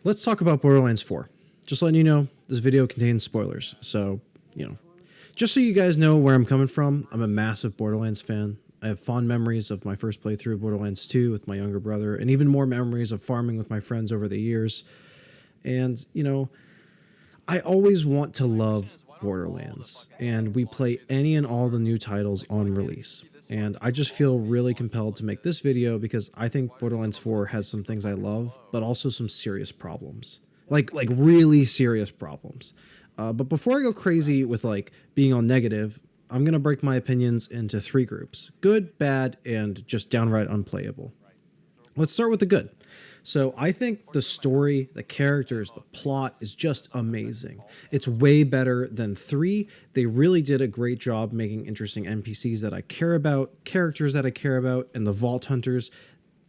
Let's talk about Borderlands 4. Just letting you know, this video contains spoilers. So, you know, just so you guys know where I'm coming from, I'm a massive Borderlands fan. I have fond memories of my first playthrough of Borderlands 2 with my younger brother, and even more memories of farming with my friends over the years. And, I always want to love Borderlands, and we play any and all the new titles on release. And I just feel really compelled to make this video because I think Borderlands 4 has some things I love, but also some serious problems. Like really serious problems. But before I go crazy with like being all negative, I'm gonna break my opinions into three groups: good, bad, and just downright unplayable. Let's start with the good. So I think the story, the characters, the plot is just amazing. It's way better than 3. They really did a great job making interesting NPCs that I care about, characters that I care about, and the Vault Hunters.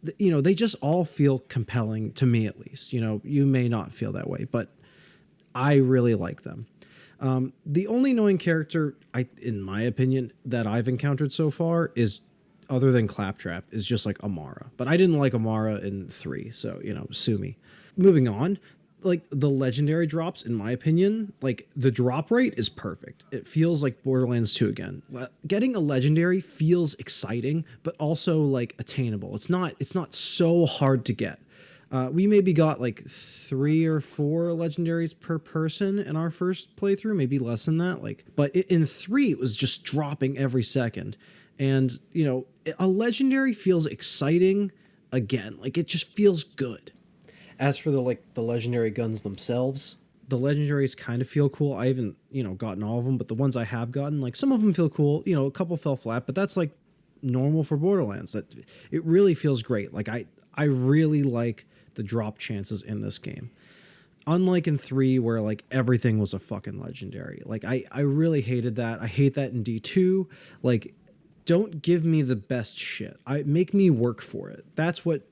They just all feel compelling to me at least. You may not feel that way, but I really like them. The only annoying character, in my opinion, that I've encountered so far is, other than Claptrap, is just like Amara. But I didn't like Amara in 3, so, sue me. Moving on, like the legendary drops, in my opinion, like the drop rate is perfect. It feels like Borderlands 2 again. Getting a legendary feels exciting, but also like attainable. It's not so hard to get. We maybe got like 3 or 4 legendaries per person in our first playthrough, maybe less than that. But in 3, it was just dropping every second. And, a legendary feels exciting again. Like, it just feels good. As for the legendary guns themselves, the legendaries kind of feel cool. I haven't, gotten all of them, but the ones I have gotten, like, some of them feel cool. A couple fell flat, but that's like normal for Borderlands. That it really feels great. Like, I really like the drop chances in this game. Unlike in 3, where like everything was a fucking legendary. Like, I really hated that. I hate that in D2. Like, don't give me the best shit. Make me work for it. That's what,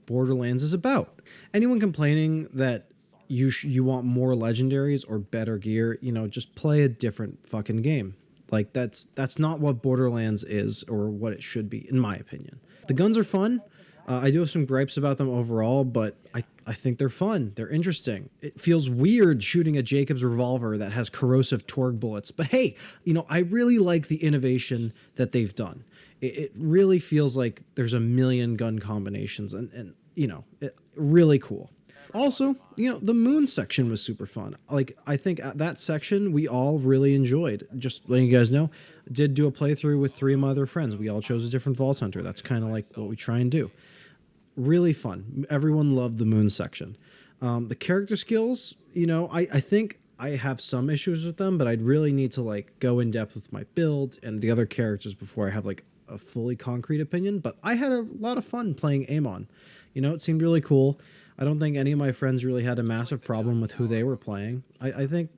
Borderlands is about. Anyone complaining that you want more legendaries or better gear, just play a different fucking game. Like, that's not what Borderlands is or what it should be, in my opinion. The guns are fun. I do have some gripes about them overall, but I think they're fun. They're interesting. It feels weird shooting a Jacobs revolver that has corrosive Torg bullets. But hey, I really like the innovation that they've done. It really feels like there's a million gun combinations and really cool. Also, the moon section was super fun. Like, I think at that section we all really enjoyed. Just letting you guys know, did do a playthrough with 3 of my other friends. We all chose a different Vault Hunter. That's kind of like what we try and do. Really fun. Everyone loved the moon section. The character skills, I think I have some issues with them, but I'd really need to like go in depth with my build and the other characters before I have like a fully concrete opinion. But I had a lot of fun playing Amon. It seemed really cool. I don't think any of my friends really had a massive problem with who they were playing. I think,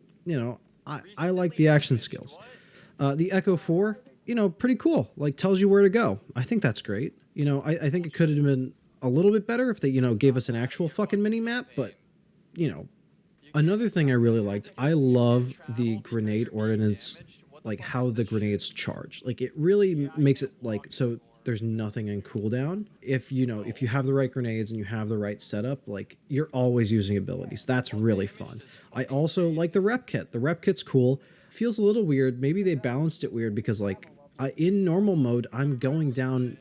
I like the action skills. The Echo 4, pretty cool. Like, tells you where to go. I think that's great. I think it could have been a little bit better if they, gave us an actual fucking mini map, but, another thing I really liked, I love the grenade ordnance, like how the grenades charge. Like, it really makes it like so there's nothing in cooldown. If you have the right grenades and you have the right setup, like, you're always using abilities. That's really fun. I also like the rep kit. The rep kit's cool. Feels a little weird. Maybe they balanced it weird because like in normal mode, I'm going down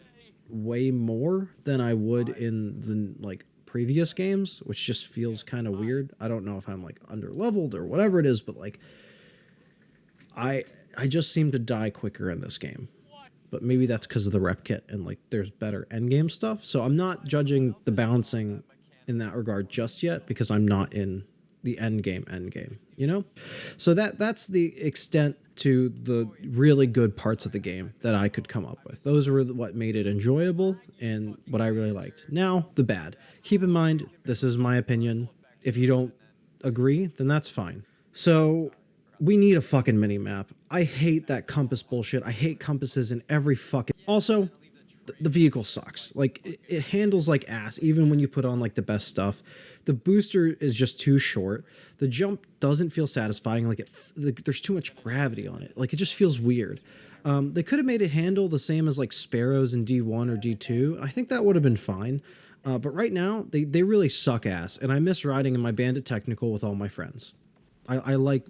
way more than I would in the like previous games, which just feels kind of weird. I don't know if I'm like under leveled or whatever it is, but like I just seem to die quicker in this game. But maybe that's because of the rep kit and like there's better end game stuff. So I'm not judging the balancing in that regard just yet because I'm not in the end game, So that's the extent to the really good parts of the game that I could come up with. Those were what made it enjoyable and what I really liked. Now, the bad. Keep in mind, this is my opinion. If you don't agree, then that's fine. So we need a fucking mini map. I hate that compass bullshit. I hate compasses in every fucking... Also, the vehicle sucks. Like, it handles like ass, even when you put on like the best stuff. The booster is just too short. The jump doesn't feel satisfying. Like, there's too much gravity on it. Like, it just feels weird. They could have made it handle the same as like Sparrows in D1 or D2. I think that would have been fine. But right now, they really suck ass, and I miss riding in my Bandit Technical with all my friends. I like,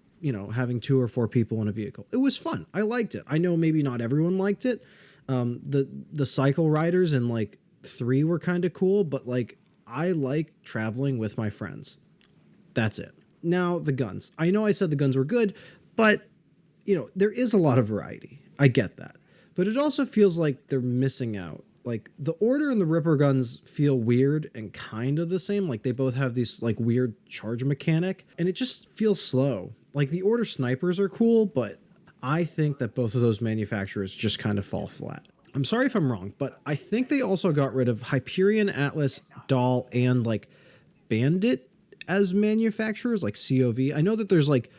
having 2 or 4 people in a vehicle. It was fun. I liked it. I know maybe not everyone liked it. The cycle riders in like 3 were kind of cool, but like I like traveling with my friends. That's it. Now the guns. I know I said the guns were good, but there is a lot of variety. I get that. But it also feels like they're missing out. Like the Order and the Ripper guns feel weird and kind of the same. Like they both have these like weird charge mechanic, and it just feels slow. Like the Order snipers are cool, but I think that both of those manufacturers just kind of fall flat. I'm sorry if I'm wrong, but I think they also got rid of Hyperion, Atlas, Dahl, and like Bandit as manufacturers, like COV. I know that there's like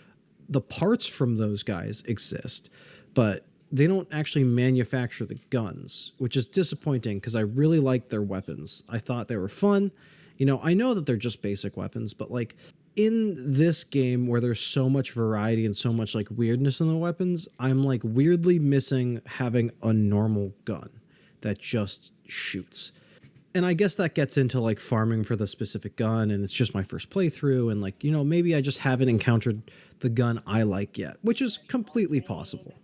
the parts from those guys exist, but they don't actually manufacture the guns, which is disappointing because I really liked their weapons. I thought they were fun. I know that they're just basic weapons, but like in this game where there's so much variety and so much like weirdness in the weapons, I'm like weirdly missing having a normal gun that just shoots. And I guess that gets into like farming for the specific gun, and it's just my first playthrough, and like, maybe I just haven't encountered the gun I like yet, which is completely possible.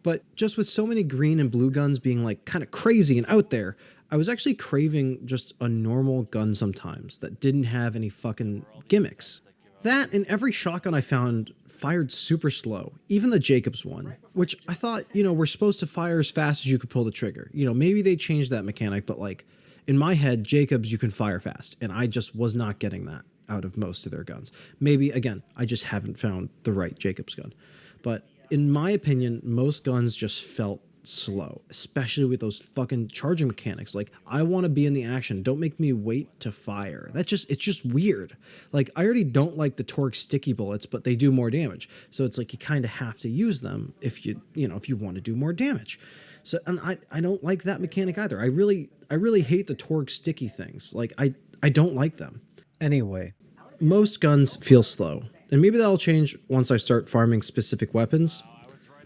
But just with so many green and blue guns being like kind of crazy and out there, I was actually craving just a normal gun sometimes that didn't have any fucking gimmicks. That and every shotgun I found fired super slow, even the Jacobs one, which I thought, we're supposed to fire as fast as you could pull the trigger. Maybe they changed that mechanic, but like in my head, Jacobs, you can fire fast, and I just was not getting that out of most of their guns. Maybe, again, I just haven't found the right Jacobs gun. But in my opinion, most guns just felt slow, especially with those fucking charging mechanics. Like, I want to be in the action. Don't make me wait to fire. It's just weird. Like, I already don't like the torque sticky bullets, but they do more damage. So it's like you kind of have to use them if you want to do more damage. So, and I don't like that mechanic either. I really hate the torque sticky things. Like, I don't like them. Anyway, most guns feel slow. And maybe that'll change once I start farming specific weapons.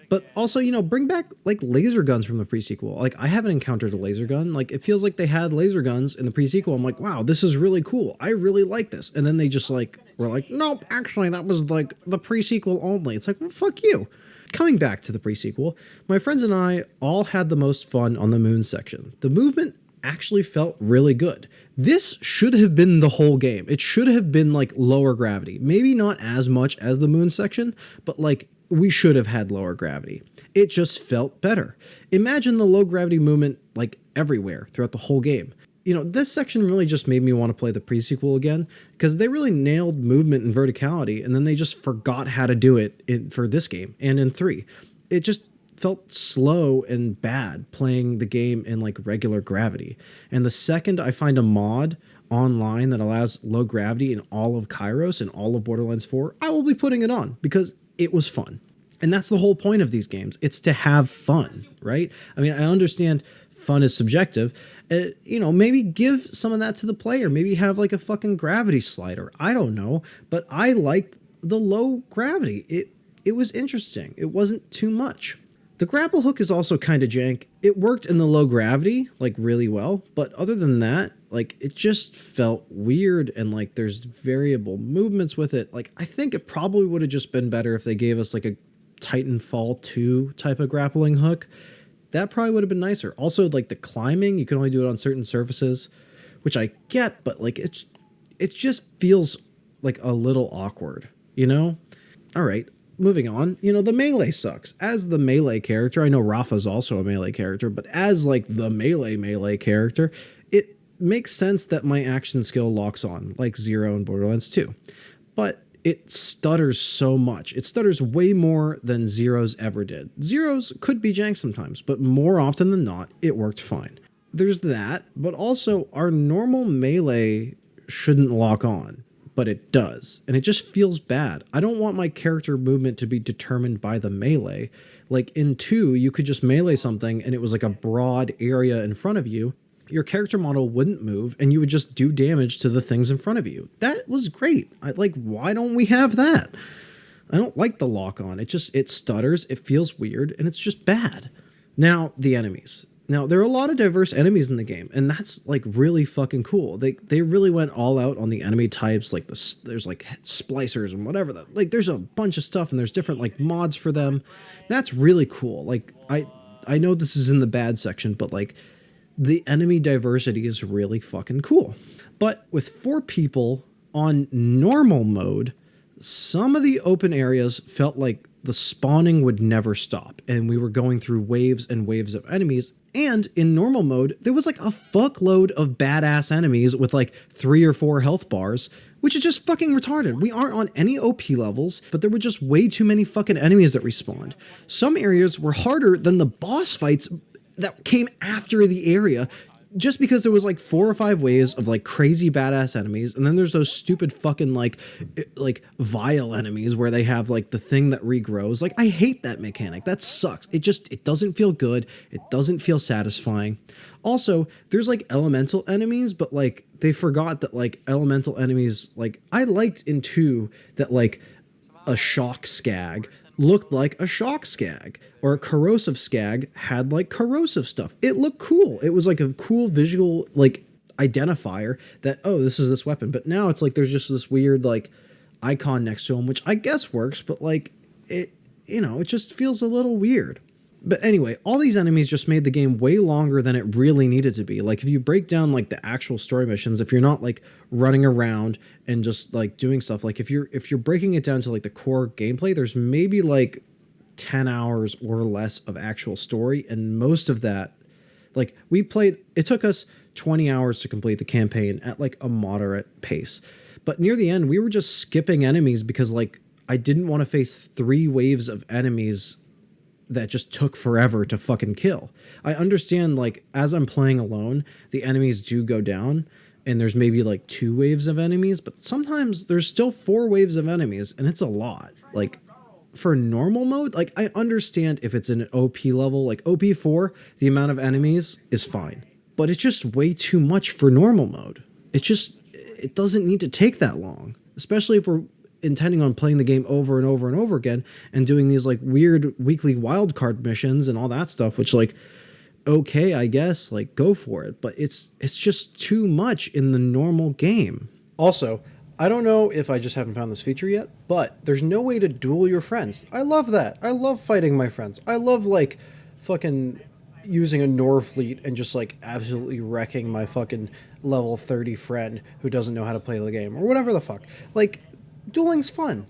But also, bring back like laser guns from the pre-sequel. Like, I haven't encountered a laser gun. Like, it feels like they had laser guns in the pre-sequel. I'm like, wow, this is really cool. I really like this. And then they just like were like, nope, actually that was like the pre-sequel only. It's like, well, fuck you. Coming back to the pre-sequel, my friends and I all had the most fun on the moon section. The movement actually felt really good. This should have been the whole game. It should have been like lower gravity. Maybe not as much as the moon section, but like we should have had lower gravity. It just felt better. Imagine the low gravity movement like everywhere throughout the whole game. This section really just made me want to play the pre-sequel again because they really nailed movement and verticality, and then they just forgot how to do it for this game and in 3. It just felt slow and bad playing the game in like regular gravity. And the second I find a mod online that allows low gravity in all of Kairos and all of Borderlands 4, I will be putting it on because it was fun. And that's the whole point of these games. It's to have fun, right? I mean, I understand fun is subjective. Maybe give some of that to the player. Maybe have like a fucking gravity slider. I don't know. But I liked the low gravity. It was interesting. It wasn't too much. The grapple hook is also kind of jank. It worked in the low gravity, like really well. But other than that, like it just felt weird and like there's variable movements with it. Like I think it probably would have just been better if they gave us like a Titanfall 2 type of grappling hook. That probably would have been nicer. Also, like the climbing, you can only do it on certain surfaces, which I get, but like it just feels like a little awkward, All right, moving on. The melee sucks. As the melee character, I know Rafa's also a melee character, but as like the melee character, it makes sense that my action skill locks on, like Zero in Borderlands 2. But it stutters so much. It stutters way more than Zero's ever did. Zero's could be jank sometimes, but more often than not, it worked fine. There's that, but also our normal melee shouldn't lock on, but it does, and it just feels bad. I don't want my character movement to be determined by the melee. Like in 2, you could just melee something and it was like a broad area in front of you. Your character model wouldn't move and you would just do damage to the things in front of you. That was great. Why don't we have that? I don't like the lock on. It stutters, it feels weird, and it's just bad. Now, the enemies. Now, there are a lot of diverse enemies in the game, and that's like really fucking cool. They really went all out on the enemy types. Like there's like splicers and whatever. Like there's a bunch of stuff, and there's different like mods for them. That's really cool. Like I know this is in the bad section, but like the enemy diversity is really fucking cool. But with 4 people on normal mode, some of the open areas felt like the spawning would never stop, and we were going through waves and waves of enemies. And in normal mode, there was like a fuckload of badass enemies with like 3 or 4 health bars, which is just fucking retarded. We aren't on any OP levels, but there were just way too many fucking enemies that respawned. Some areas were harder than the boss fights that came after the area, just because there was like 4 or 5 waves of like crazy badass enemies, and then there's those stupid fucking like vile enemies where they have like the thing that regrows. Like I hate that mechanic. That sucks. It doesn't feel good. It doesn't feel satisfying. Also, there's like elemental enemies, but like they forgot that like elemental enemies, like I liked in 2 that like a shock skag looked like a shock skag, or a corrosive skag had like corrosive stuff. It looked cool. It was like a cool visual like identifier that, oh, this is this weapon. But now it's like there's just this weird like icon next to him, which I guess works, but like it, you know, it just feels a little weird. But anyway, all these enemies just made the game way longer than it really needed to be. Like if you break down like the actual story missions, if you're not like running around and just like doing stuff, like if you're breaking it down to like the core gameplay, there's maybe like 10 hours or less of actual story, and most of that, like it took us 20 hours to complete the campaign at like a moderate pace. But near the end, we were just skipping enemies because like I didn't want to face 3 waves of enemies that just took forever to fucking kill. I understand, like, as I'm playing alone, the enemies do go down, and there's maybe, like, 2 waves of enemies, but sometimes there's still 4 waves of enemies, and it's a lot. Like, for normal mode, like, I understand if it's in an OP level, like, OP4, the amount of enemies is fine. But it's just way too much for normal mode. It doesn't need to take that long, especially if we're intending on playing the game over and over and over again and doing these like weird weekly wildcard missions and all that stuff, which like, okay, I guess, like go for it. But it's just too much in the normal game. Also, I don't know if I just haven't found this feature yet, but there's no way to duel your friends. I love that. I love fighting my friends. I love like fucking using a Norfleet and just like absolutely wrecking my fucking level 30 friend who doesn't know how to play the game or whatever the fuck. Like, dueling's fun.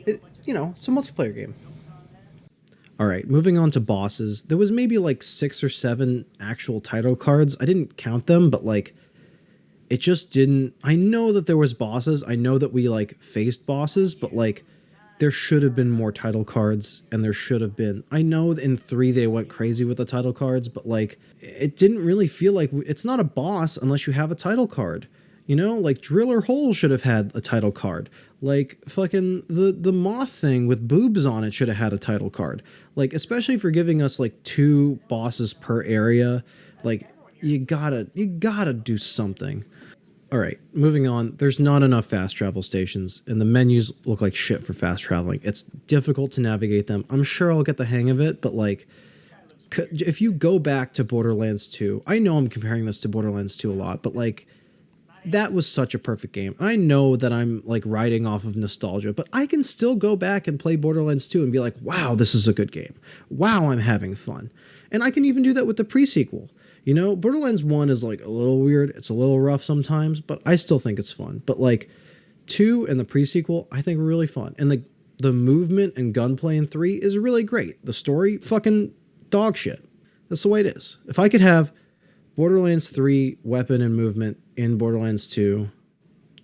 It's a multiplayer game. All right, moving on to bosses. There was maybe like 6 or 7 actual title cards. I didn't count them, but like it just didn't. I know that there was bosses. I know that we like faced bosses, but like there should have been more title cards, and there should have been. I know in 3 they went crazy with the title cards, but like it didn't really feel like it's not a boss unless you have a title card. You know, like Driller Hole should have had a title card. Like fucking the moth thing with boobs on it should have had a title card. Like, especially for giving us like 2 bosses per area. Like you gotta do something. All right, moving on. There's not enough fast travel stations, and the menus look like shit for fast traveling. It's difficult to navigate them. I'm sure I'll get the hang of it, but like, if you go back to Borderlands 2, I know I'm comparing this to Borderlands 2 a lot, but like, that was such a perfect game. I know that I'm like riding off of nostalgia, but I can still go back and play Borderlands 2 and be like, wow, this is a good game. Wow, I'm having fun. And I can even do that with the pre-sequel. You know, Borderlands 1 is like a little weird. It's a little rough sometimes, but I still think it's fun. But like 2 and the pre-sequel, I think are really fun. And the movement and gunplay in 3 is really great. The story, fucking dog shit. That's the way it is. If I could have Borderlands 3 weapon and movement in Borderlands 2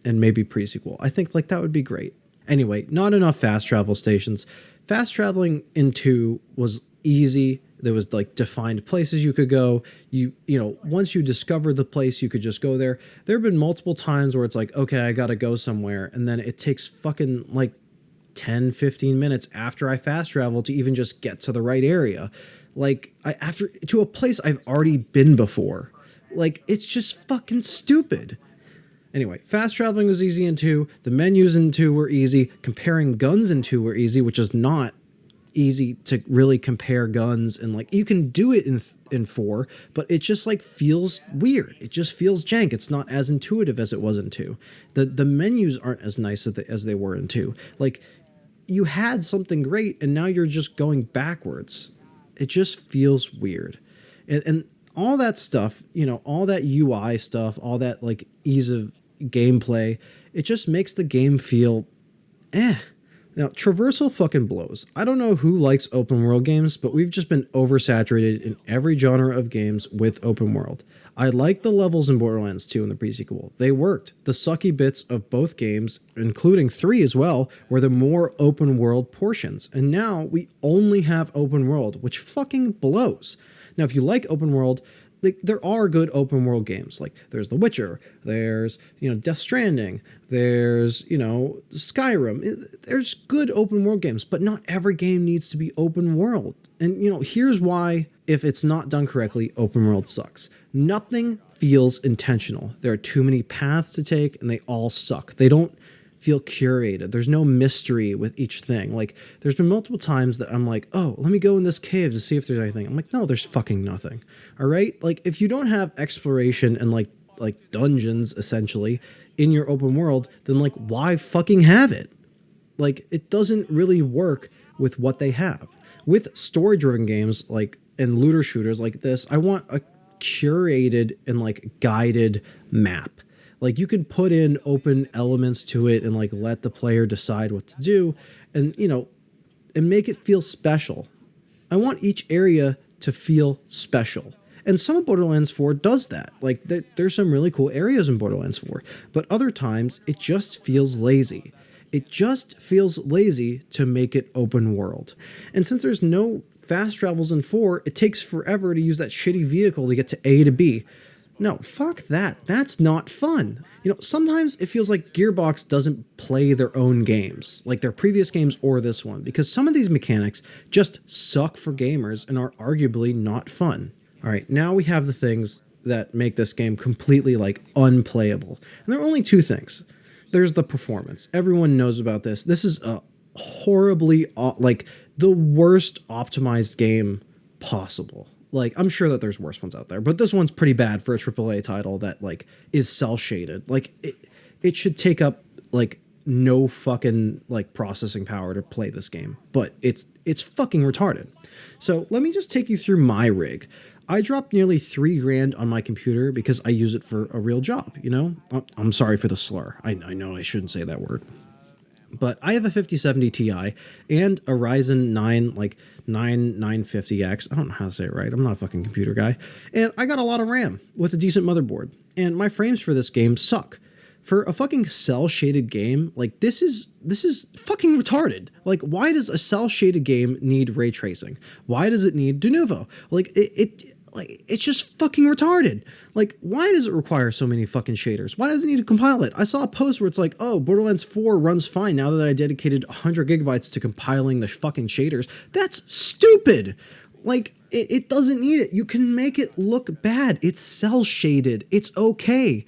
and maybe pre-sequel, I think like that would be great. Anyway, not enough fast travel stations. Fast traveling in 2 was easy. There was like defined places you could go. You know, once you discovered the place, you could just go there. There have been multiple times where it's like, okay, I got to go somewhere, and then it takes fucking like 10, 15 minutes after I fast travel to even just get to the right area. Like after to a place I've already been before. Like it's just fucking stupid. Anyway, fast traveling was easy in 2. The menus in 2 were easy. Comparing guns in 2 were easy, which is not easy to really compare guns, and like you can do it in 4, but it just like feels weird. It just feels jank. It's not as intuitive as it was in 2. The menus aren't as nice as they were in 2. Like you had something great and now you're just going backwards. It just feels weird. And all that stuff, you know, all that UI stuff, all that like ease of gameplay, it just makes the game feel eh. Now, traversal fucking blows. I don't know who likes open world games, but we've just been oversaturated in every genre of games with open world. I like the levels in Borderlands 2 and the pre-sequel. They worked. The sucky bits of both games, including 3 as well, were the more open world portions. And now we only have open world, which fucking blows. Now, if you like open world, like there are good open world games. Like there's The Witcher, there's, you know, Death Stranding, there's, you know, Skyrim. There's good open world games, but not every game needs to be open world. And, you know, here's why, if it's not done correctly, open world sucks. Nothing feels intentional. There are too many paths to take and they all suck. They don't feel curated. There's no mystery with each thing. Like there's been multiple times that I'm like, oh, let me go in this cave to see if there's anything. I'm like, no, there's fucking nothing. All right. Like if you don't have exploration and like dungeons essentially in your open world, then like why fucking have it? Like it doesn't really work with what they have. With story driven games like and looter shooters like this, I want a curated and like guided map. Like you could put in open elements to it and like let the player decide what to do and, you know, and make it feel special. I want each area to feel special. And some of Borderlands 4 does that. Like there's some really cool areas in Borderlands 4, but other times it just feels lazy. It just feels lazy to make it open world. And since there's no fast travels in 4, it takes forever to use that shitty vehicle to get to A to B. No, fuck that. That's not fun. You know, sometimes it feels like Gearbox doesn't play their own games, like their previous games or this one, because some of these mechanics just suck for gamers and are arguably not fun. All right, now we have the things that make this game completely like unplayable. And there are only 2 things. There's the performance. Everyone knows about this. This is a horribly, like the worst optimized game possible. Like, I'm sure that there's worse ones out there, but this one's pretty bad for a AAA title that, like, is cel-shaded. Like, it should take up, like, no fucking, like, processing power to play this game. But it's fucking retarded. So, let me just take you through my rig. I dropped nearly $3,000 on my computer because I use it for a real job, you know? I'm sorry for the slur. I know I shouldn't say that word. But I have a 5070 Ti and a Ryzen 9, like 950X. I don't know how to say it right. I'm not a fucking computer guy. And I got a lot of RAM with a decent motherboard. And my frames for this game suck. For a fucking cel-shaded game, like this is fucking retarded. Like, why does a cel-shaded game need ray tracing? Why does it need de novo? Like it's just fucking retarded. Like, why does it require so many fucking shaders? Why does it need to compile it? I saw a post where it's like, oh, Borderlands 4 runs fine now that I dedicated 100 gigabytes to compiling the fucking shaders. That's stupid. Like, it doesn't need it. You can make it look bad. It's cel-shaded. It's okay.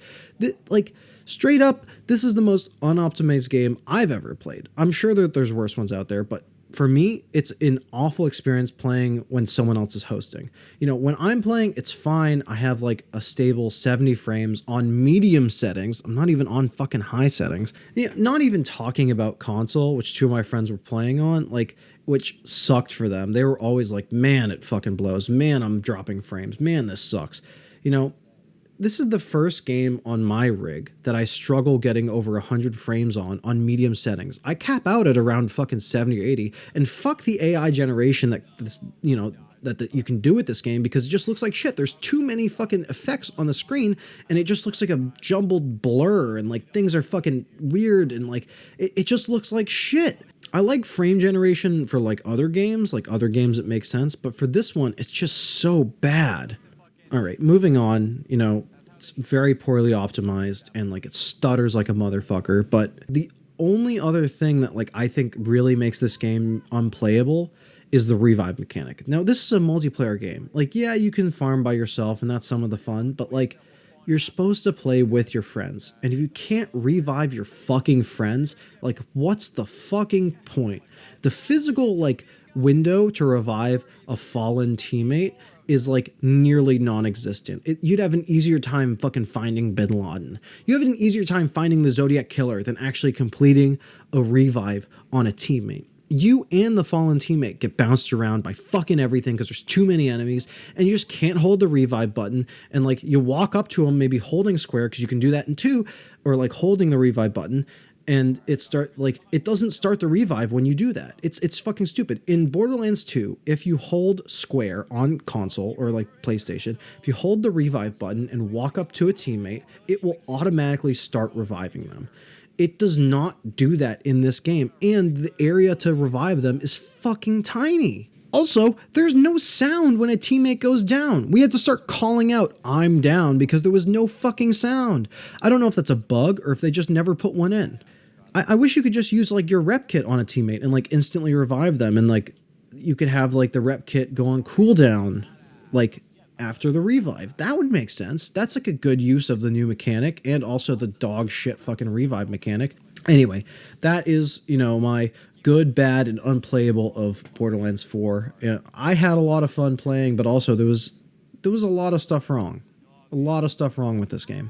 Like, straight up, this is the most unoptimized game I've ever played. I'm sure that there's worse ones out there, but for me, it's an awful experience playing when someone else is hosting. You know, when I'm playing, it's fine. I have like a stable 70 frames on medium settings. I'm not even on fucking high settings. Yeah, not even talking about console, which 2 of my friends were playing on, like, which sucked for them. They were always like, man, it fucking blows. Man, I'm dropping frames. Man, this sucks. You know, this is the first game on my rig that I struggle getting over 100 frames on medium settings. I cap out at around fucking 70 or 80, and fuck the AI generation that this, you know, that you can do with this game, because it just looks like shit. There's too many fucking effects on the screen, and it just looks like a jumbled blur, and like things are fucking weird, and like it just looks like shit. I like frame generation for like other games that make sense, but for this one, it's just so bad. All right, moving on, you know, it's very poorly optimized and like it stutters like a motherfucker. But the only other thing that like I think really makes this game unplayable is the revive mechanic. Now, this is a multiplayer game. Like, yeah, you can farm by yourself and that's some of the fun, but like you're supposed to play with your friends. And if you can't revive your fucking friends, like what's the fucking point? The physical like window to revive a fallen teammate is like nearly non-existent. You'd have an easier time fucking finding Bin Laden. You have an easier time finding the Zodiac Killer than actually completing a revive on a teammate. You and the fallen teammate get bounced around by fucking everything because there's too many enemies, and you just can't hold the revive button. And like you walk up to them, maybe holding square because you can do that in 2, or like holding the revive button, and it doesn't start the revive when you do that. It's fucking stupid. In Borderlands 2, if you hold square on console or like PlayStation, if you hold the revive button and walk up to a teammate, it will automatically start reviving them. It does not do that in this game, and the area to revive them is fucking tiny. Also, there's no sound when a teammate goes down. We had to start calling out, "I'm down," because there was no fucking sound. I don't know if that's a bug or if they just never put one in. I wish you could just use like your rep kit on a teammate and like instantly revive them, and like you could have like the rep kit go on cooldown like after the revive. That would make sense. That's like a good use of the new mechanic, and also the dog shit fucking revive mechanic. Anyway, that is, my good, bad, and unplayable of Borderlands 4. I had a lot of fun playing, but also there was a lot of stuff wrong. A lot of stuff wrong with this game.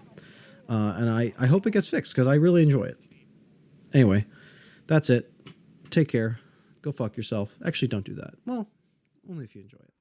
And I hope it gets fixed because I really enjoy it. Anyway, that's it. Take care. Go fuck yourself. Actually, don't do that. Well, only if you enjoy it.